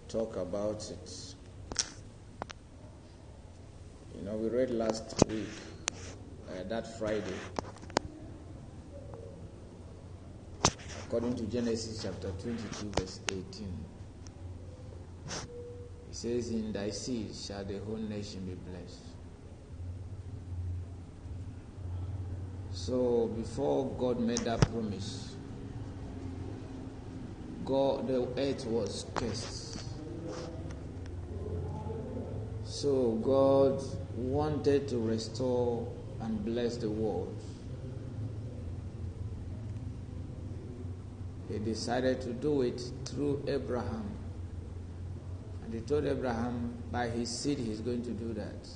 talk about it. We read last week, that Friday, according to Genesis chapter 22, verse 18. It says, "In thy seed shall the whole nation be blessed." So before God made that promise, the earth was cursed. So God wanted to restore and bless the world. He decided to do it through Abraham. And he told Abraham by his seed he's going to do that.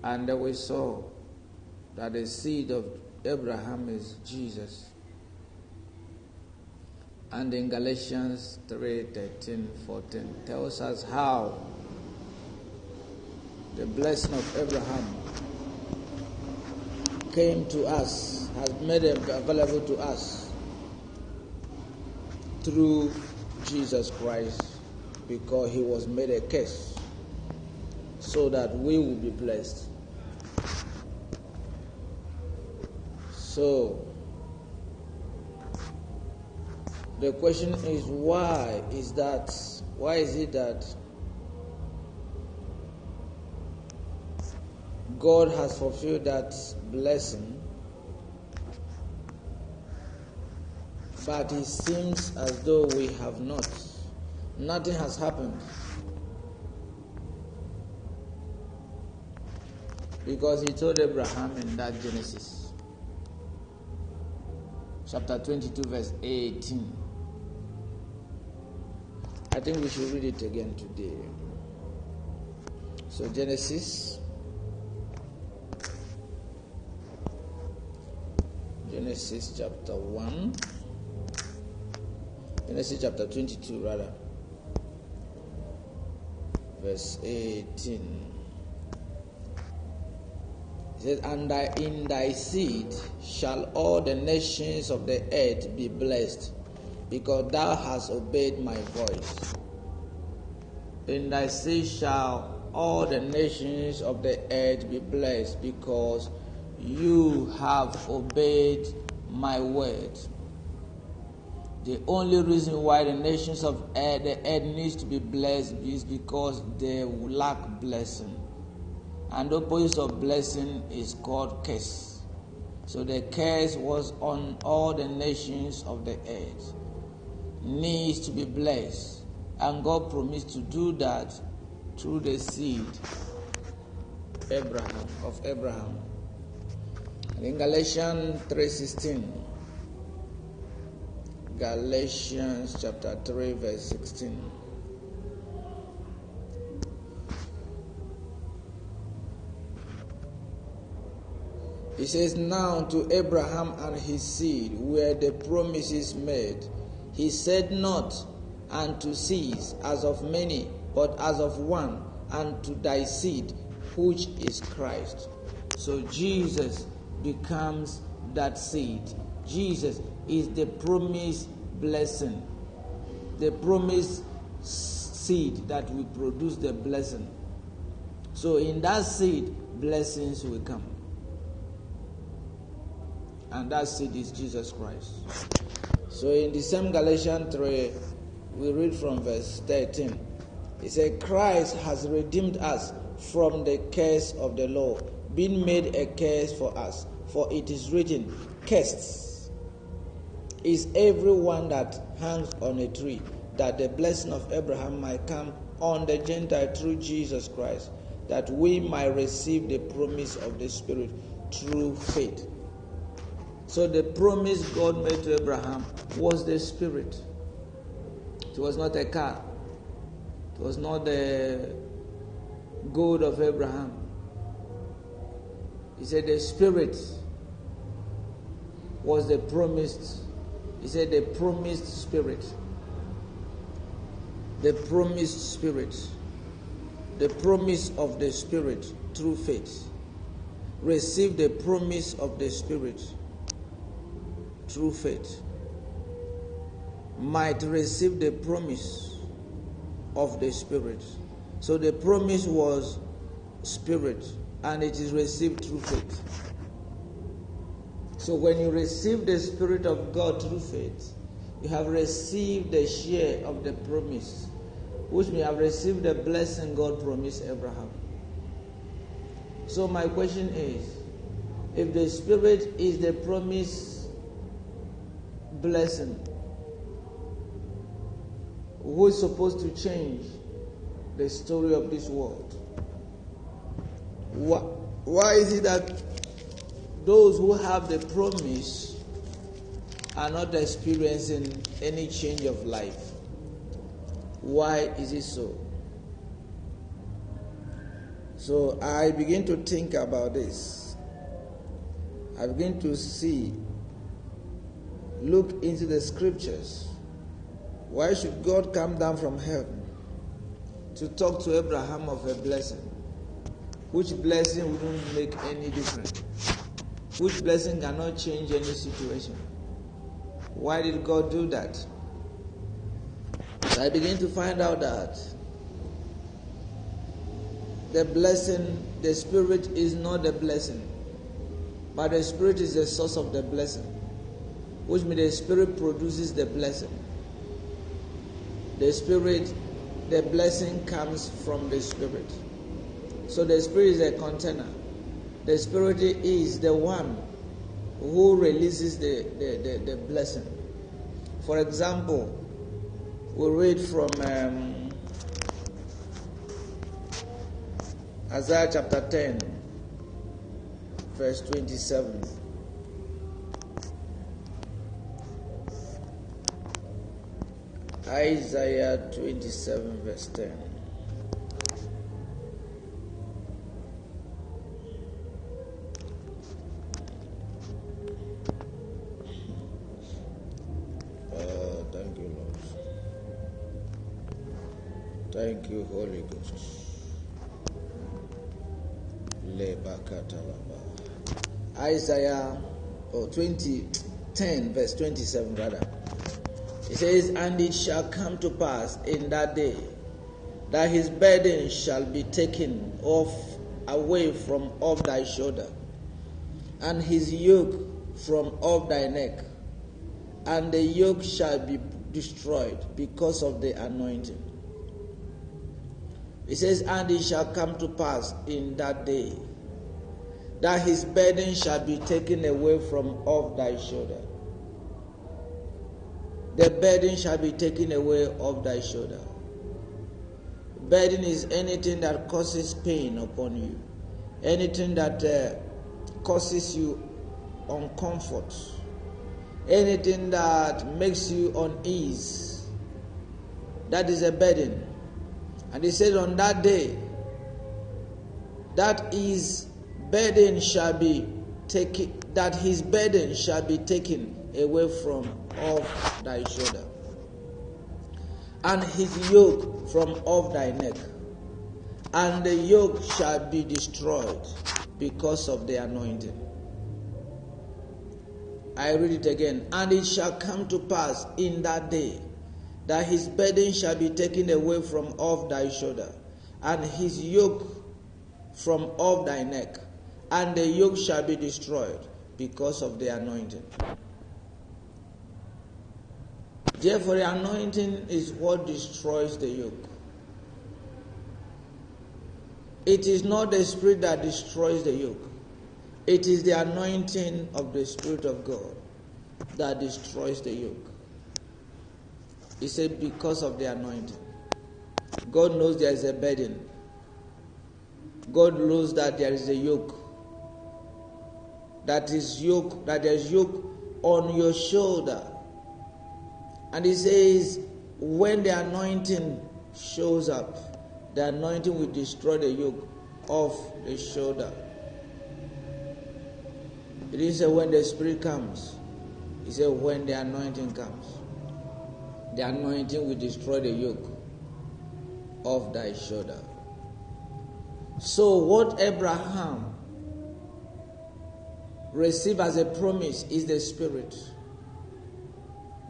And we saw that the seed of Abraham is Jesus. And in Galatians 3:13-14 tells us how the blessing of Abraham came to us, has made it available to us through Jesus Christ, because he was made a curse so that we will be blessed. So the question is, why is it that God has fulfilled that blessing, but it seems as though we have not? Nothing has happened. Because he told Abraham in that Genesis chapter 22 verse 18. I think we should read it again today. So Genesis chapter 1, Genesis chapter 22 rather, verse 18. It says, "And in thy seed shall all the nations of the earth be blessed, because thou hast obeyed my voice." In thy seed shall all the nations of the earth be blessed, because you have obeyed my word. The only reason why the nations of the earth needs to be blessed is because they lack blessing. And the opposite of blessing is called curse. So the curse was on all the nations of the earth. Needs to be blessed. And God promised to do that through the seed of Abraham. And in Galatians 3:16, Galatians chapter 3 verse 16. It says, "Now to Abraham and his seed were the promises made. He said not unto seeds as of many, but as of one, and to thy seed, which is Christ." So Jesus becomes that seed. Jesus is the promised blessing, the promised seed that will produce the blessing. So in that seed, blessings will come. And that seed is Jesus Christ. So in the same Galatians 3, we read from verse 13. It says, "Christ has redeemed us from the curse of the law, being made a curse for us. For it is written, Cursed is everyone that hangs on a tree, that the blessing of Abraham might come on the Gentile through Jesus Christ, that we might receive the promise of the Spirit through faith." So the promise God made to Abraham was the Spirit. It was not a car. It was not the gold of Abraham. He said the Spirit was the promised. He said the promised Spirit. The promised Spirit. The promise of the Spirit through faith. Receive the promise of the Spirit through faith. might receive the promise of the Spirit. So the promise was Spirit, and it is received through faith. So when you receive the Spirit of God through faith, you have received the share of the promise, which may have received the blessing God promised Abraham. So my question is, if the Spirit is the promised blessing, who is supposed to change the story of this world? Why is it that those who have the promise are not experiencing any change of life? Why is it so? So I begin to think about this. I begin to look into the scriptures. Why should God come down from heaven to talk to Abraham of a blessing? Which blessing wouldn't make any difference? Which blessing cannot change any situation? Why did God do that? So I begin to find out that the blessing, the Spirit is not the blessing, but the Spirit is the source of the blessing, which means the Spirit produces the blessing. The Spirit, the blessing comes from the Spirit. So the Spirit is a container. The Spirit is the one who releases the blessing. For example, we read from Isaiah chapter 10, verse 27. Isaiah 27, verse 10. Thank you, Lord. Thank you, Holy Ghost. Isaiah 10, verse 27, rather. It says, "And it shall come to pass in that day that his burden shall be taken away from off thy shoulder, and his yoke from off thy neck, and the yoke shall be destroyed because of the anointing." It says, "And it shall come to pass in that day that his burden shall be taken away from off thy shoulder." The burden shall be taken away off thy shoulder. Burden is anything that causes pain upon you, anything that causes you uncomfort, anything that makes you unease. That is a burden. And he said, on that day, that his burden shall be taken away from off thy shoulder, and his yoke from off thy neck, and the yoke shall be destroyed because of the anointing. I read it again. "And it shall come to pass in that day that his burden shall be taken away from off thy shoulder, and his yoke from off thy neck, and the yoke shall be destroyed because of the anointing." Therefore, the anointing is what destroys the yoke. It is not the Spirit that destroys the yoke. It is the anointing of the Spirit of God that destroys the yoke. He said, because of the anointing. God knows there is a burden. God knows that there is a yoke. That there is yoke on your shoulder. And he says, when the anointing shows up, the anointing will destroy the yoke off the shoulder. It didn't say when the Spirit comes. He said when the anointing comes. The anointing will destroy the yoke off thy shoulder. So what Abraham received as a promise is the Spirit.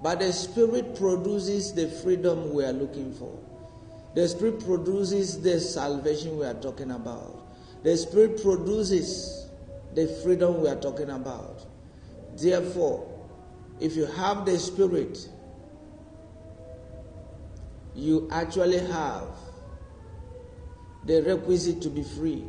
But the Spirit produces the freedom we are looking for. The Spirit produces the salvation we are talking about. The Spirit produces the freedom we are talking about. Therefore, if you have the Spirit, you actually have the requisite to be free.